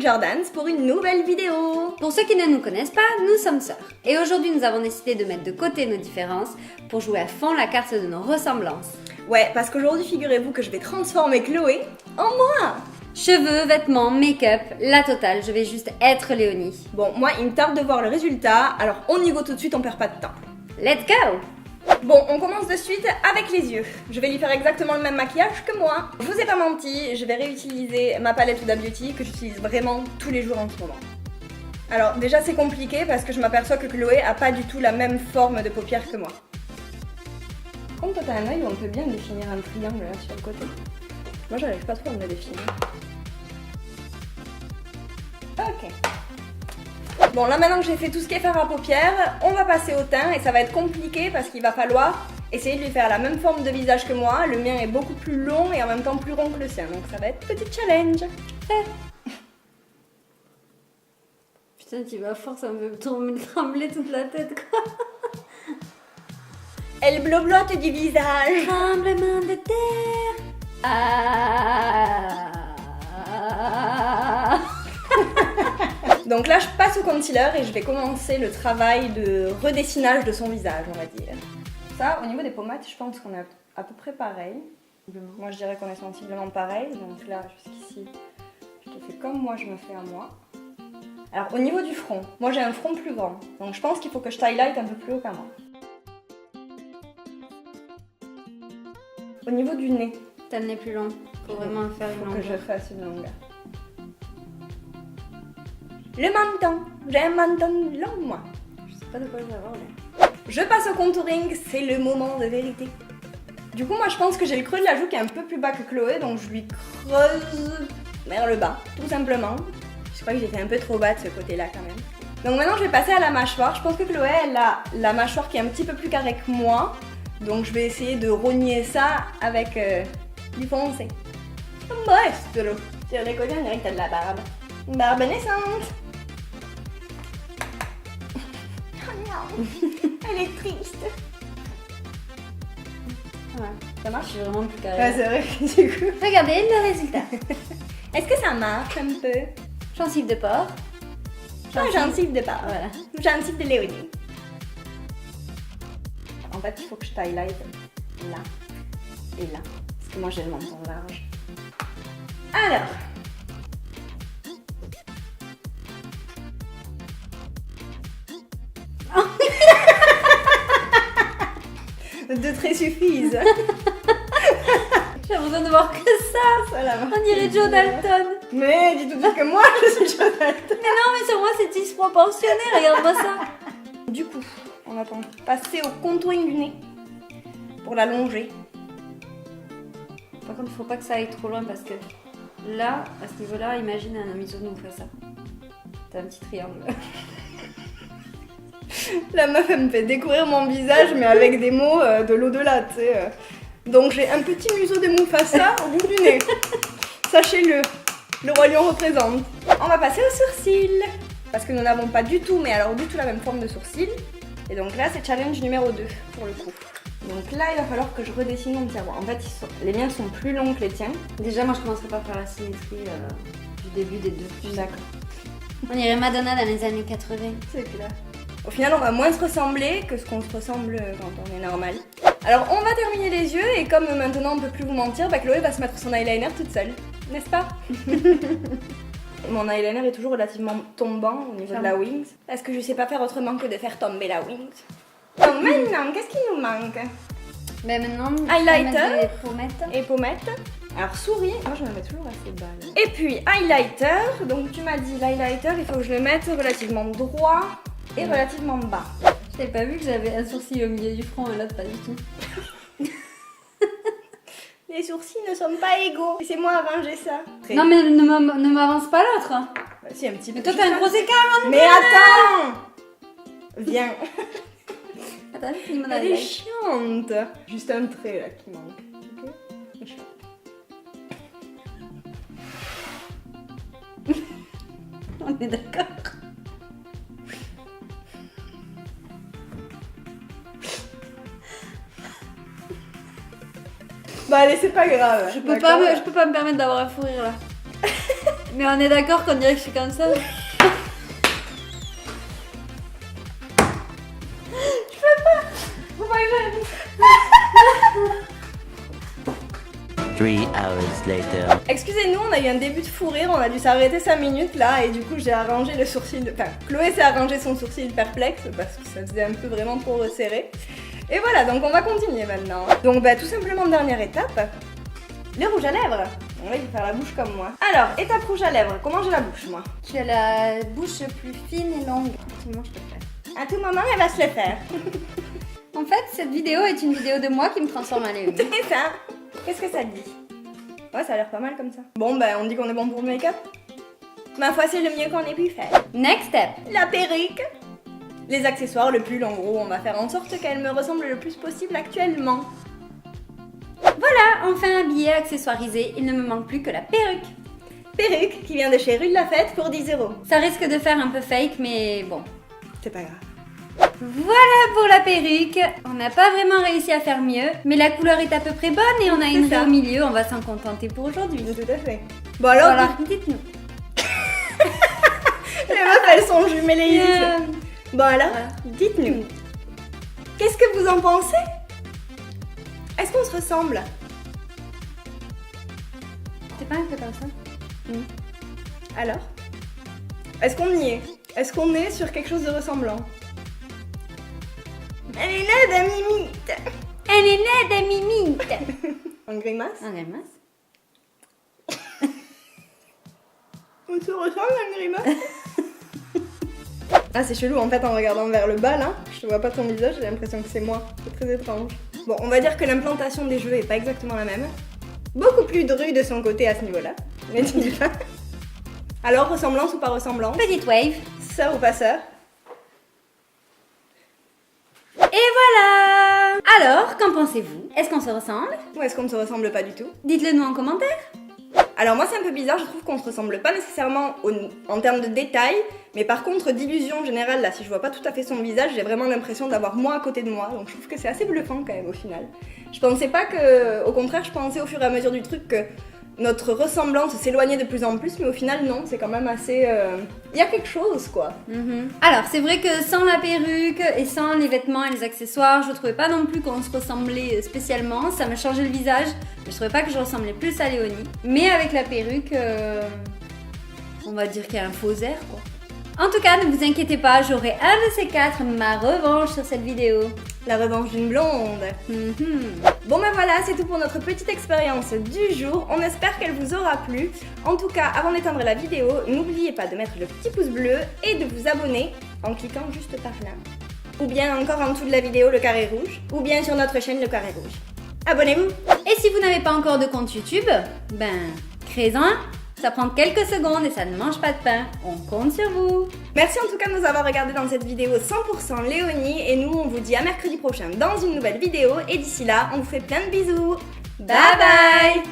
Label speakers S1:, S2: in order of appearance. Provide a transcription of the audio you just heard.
S1: c'est Jordans pour une nouvelle vidéo.
S2: Pour ceux qui ne nous connaissent pas, nous sommes sœurs. Et aujourd'hui, nous avons décidé de mettre de côté nos différences pour jouer à fond la carte de nos ressemblances.
S1: Ouais, parce qu'aujourd'hui, figurez-vous que je vais transformer Chloé en moi.
S2: Cheveux, vêtements, make-up, la totale, je vais juste être Léonie.
S1: Bon, moi, il me tarde de voir le résultat, alors on y go tout de suite, on perd pas de temps.
S2: Let's go!
S1: Bon, on commence de suite avec les yeux. Je vais lui faire exactement le même maquillage que moi. Je vous ai pas menti, je vais réutiliser ma palette Huda Beauty que j'utilise vraiment tous les jours en ce moment. Alors déjà c'est compliqué parce que je m'aperçois que Chloé a pas du tout la même forme de paupières que moi. Comme toi t'as un œil où on peut bien définir un triangle là sur le côté. Moi j'arrive pas trop à me le définir. Ok. Bon, là maintenant que j'ai fait tout ce qui est faire à paupières, on va passer au teint et ça va être compliqué parce qu'il va falloir essayer de lui faire la même forme de visage que moi. Le mien est beaucoup plus long et en même temps plus rond que le sien, donc ça va être petit challenge.
S2: Putain, tu vas à force, ça me fait trembler toute la tête, quoi.
S1: Elle bloblote du visage.
S2: Tremblement de terre. Ah.
S1: Donc là, je passe au concealer et je vais commencer le travail de redessinage de son visage, on va dire. Ça, au niveau des pommettes, je pense qu'on est à peu près pareil. Moi, je dirais qu'on est sensiblement pareil. Donc là, jusqu'ici, je te fais comme moi, je me fais à moi. Alors, au niveau du front, moi j'ai un front plus grand. Donc je pense qu'il faut que je highlight un peu plus haut qu'à moi. Au niveau du nez,
S2: T'as le nez plus long. Faut vraiment le faire une
S1: faut que
S2: longueur.
S1: je fasse une longueur. Le menton, j'ai un menton long moi.
S2: Je sais pas de quoi je vais avoir là.
S1: Je passe au contouring, c'est le moment de vérité. Du coup, moi je pense que j'ai le creux de la joue qui est un peu plus bas que Chloé, donc je lui creuse vers le bas, tout simplement. Je crois que j'ai fait un peu trop bas de ce côté-là quand même. Donc maintenant je vais passer à la mâchoire. Je pense que Chloé, elle a la mâchoire qui est un petit peu plus carrée que moi. Donc je vais essayer de rogner ça avec du foncé. Maestro. Sur les côtés, on dirait que t'as de la barbe. Une barbe naissante. Oh non, elle est triste.
S2: Ouais.
S1: Ça marche?
S2: Je suis vraiment plus carrée.
S1: Ouais, c'est vrai que du coup.
S2: Regardez le résultat.
S1: Est-ce que ça marche un peu?
S2: Gencive de porc.
S1: Gencive de barbe.
S2: Voilà.
S1: Gencive de Léonie. En fait, il faut que je highlight là et là. Parce que moi, j'ai le menton large. Alors. Deux traits suffisent.
S2: J'ai besoin de voir que ça.
S1: Ça, là,
S2: On dirait Joe Dalton.
S1: mais dis tout de suite que moi, je suis Joe Dalton.
S2: Mais non, mais sur moi c'est disproportionné, regarde-moi ça.
S1: Du coup, on va passer au contouring du nez pour la longer.
S2: Par contre, il faut pas que ça aille trop loin parce que là, à ce niveau-là, imagine un Mizuno fait ça. T'as un petit triangle.
S1: La meuf, elle me fait découvrir mon visage, mais avec des mots de l'au-delà, tu sais. Donc j'ai un petit museau de Mufasa au bout du nez. Sachez-le, le roi lion représente. On va passer aux sourcils. Parce que nous n'avons pas du tout, mais alors du tout la même forme de sourcils. Et donc là, c'est challenge numéro 2 pour le coup. Donc là, il va falloir que je redessine mon tiroir. En fait, les miens sont plus longs que les tiens.
S2: Déjà, moi je commencerai par faire la symétrie du début des deux.
S1: D'accord.
S2: On irait Madonna dans les années 80.
S1: C'est clair. Au final, on va moins se ressembler que ce qu'on se ressemble quand on est normal. Alors, on va terminer les yeux et comme maintenant on peut plus vous mentir, bah Chloé va se mettre son eyeliner toute seule, n'est-ce pas? Mon eyeliner est toujours relativement tombant au niveau de la wings. Parce que je sais pas faire autrement que de faire tomber la wings. Donc maintenant, qu'est-ce qu'il nous manque?
S2: Ben maintenant,
S1: Highlighter.
S2: les pommettes.
S1: Et pommettes. Alors souris, moi je me mets toujours assez bas là. Et puis highlighter, donc tu m'as dit l'highlighter, il faut que je le mette relativement droit et relativement bas.
S2: Je t'avais pas vu que j'avais un sourcil au milieu du front et l'autre pas du tout.
S1: Les sourcils ne sont pas égaux. Laissez-moi arranger ça.
S2: Non mais ne m'avance pas l'autre.
S1: Bah, si, un petit peu.
S2: Mais toi t'as un gros écart.
S1: Mais attends. Viens.
S2: Attends, je finis mon
S1: Elle est
S2: highlight.
S1: chiante. Juste un trait là qui manque. Ok. Elle est chiante.
S2: On est d'accord.
S1: Bah allez, c'est pas grave.
S2: Je peux pas me permettre d'avoir un fou rire là. Mais on est d'accord qu'on dirait que je suis comme ça.
S1: Faut pas que j'aille.
S3: 3 hours later.
S1: Excusez-nous, on a eu un début de fou rire, on a dû s'arrêter 5 minutes là et du coup j'ai arrangé le sourcil, enfin Chloé s'est arrangé son sourcil perplexe parce que ça faisait un peu vraiment trop resserré. Et voilà, donc on va continuer maintenant. Donc bah tout simplement dernière étape, le rouge à lèvres. On va y faire la bouche comme moi. Alors, étape rouge à lèvres, comment j'ai la bouche moi?
S2: Tu as la bouche plus fine et longue. Effectivement, je peux le faire.
S1: À tout moment elle va se le faire.
S2: En fait, cette vidéo est une vidéo de moi qui me transforme en Léonie.
S1: C'est ça. Qu'est-ce que ça dit? Ouais, ça a l'air pas mal comme ça. Bon bah on dit qu'on est bon pour le make-up. Ma foi c'est le mieux qu'on ait pu faire.
S2: Next step.
S1: La perruque. Les accessoires, le pull, en gros, on va faire en sorte qu'elle me ressemble le plus possible actuellement.
S2: Voilà, enfin habillée, accessoirisée, il ne me manque plus que la perruque.
S1: Perruque qui vient de chez Rue de la Fête pour 10 €.
S2: Ça risque de faire un peu fake, mais bon.
S1: C'est pas grave.
S2: Voilà pour la perruque. On n'a pas vraiment réussi à faire mieux, mais la couleur est à peu près bonne et on a une
S1: C'est ça.
S2: raie au milieu, on va s'en contenter pour aujourd'hui.
S1: Tout à fait. Bon alors,
S2: Voilà, dites-nous.
S1: les meufs elles sont jumelles et
S2: Euh,
S1: Bon alors,
S2: Voilà.
S1: dites-nous. Qu'est-ce que vous en pensez? Est-ce qu'on se ressemble?
S2: C'est pas un peu comme ça?
S1: Alors? Est-ce qu'on y est? Est-ce qu'on est sur quelque chose de ressemblant? Elle est là d'un mimite.
S2: Elle est née de mimite.
S1: En grimace?
S2: En grimace.
S1: On se ressemble en grimace? Ah c'est chelou en fait en regardant vers le bas là, je te vois pas ton visage, j'ai l'impression que c'est moi, c'est très étrange. Bon on va dire que l'implantation des cheveux est pas exactement la même, beaucoup plus dru de son côté à ce niveau là, mais tu dis pas. Alors ressemblance ou pas ressemblance?
S2: Petite wave.
S1: Sœur ou pas sœur?
S2: Et voilà. Alors, qu'en pensez-vous? Est-ce qu'on se ressemble?
S1: Ou est-ce qu'on ne se ressemble pas du tout?
S2: Dites-le nous en commentaire.
S1: Alors moi c'est un peu bizarre, je trouve qu'on se ressemble pas nécessairement en termes de détails, mais par contre d'illusion générale, là si je vois pas tout à fait son visage, j'ai vraiment l'impression d'avoir moi à côté de moi, donc je trouve que c'est assez bluffant quand même au final. Je pensais pas que, au contraire je pensais au fur et à mesure du truc que notre ressemblance s'éloignait de plus en plus, mais au final non, c'est quand même assez... Il y a quelque chose quoi.
S2: Alors, c'est vrai que sans la perruque et sans les vêtements et les accessoires, je trouvais pas non plus qu'on se ressemblait spécialement. Ça me changeait le visage, mais je trouvais pas que je ressemblais plus à Léonie. Mais avec la perruque, on va dire qu'il y a un faux air quoi. En tout cas, ne vous inquiétez pas, j'aurai un de ces 4 ma revanche sur cette vidéo.
S1: La revanche d'une blonde. Bon ben voilà, c'est tout pour notre petite expérience du jour. On espère qu'elle vous aura plu. En tout cas, avant d'éteindre la vidéo, n'oubliez pas de mettre le petit pouce bleu et de vous abonner en cliquant juste par là. Ou bien encore en dessous de la vidéo, le carré rouge. Ou bien sur notre chaîne, le carré rouge. Abonnez-vous!
S2: Et si vous n'avez pas encore de compte YouTube, ben, créez-en un. Ça prend quelques secondes et ça ne mange pas de pain. On compte sur vous.
S1: Merci en tout cas de nous avoir regardé dans cette vidéo 100% Léonie. Et nous, on vous dit à mercredi prochain dans une nouvelle vidéo. Et d'ici là, on vous fait plein de bisous.
S2: Bye bye.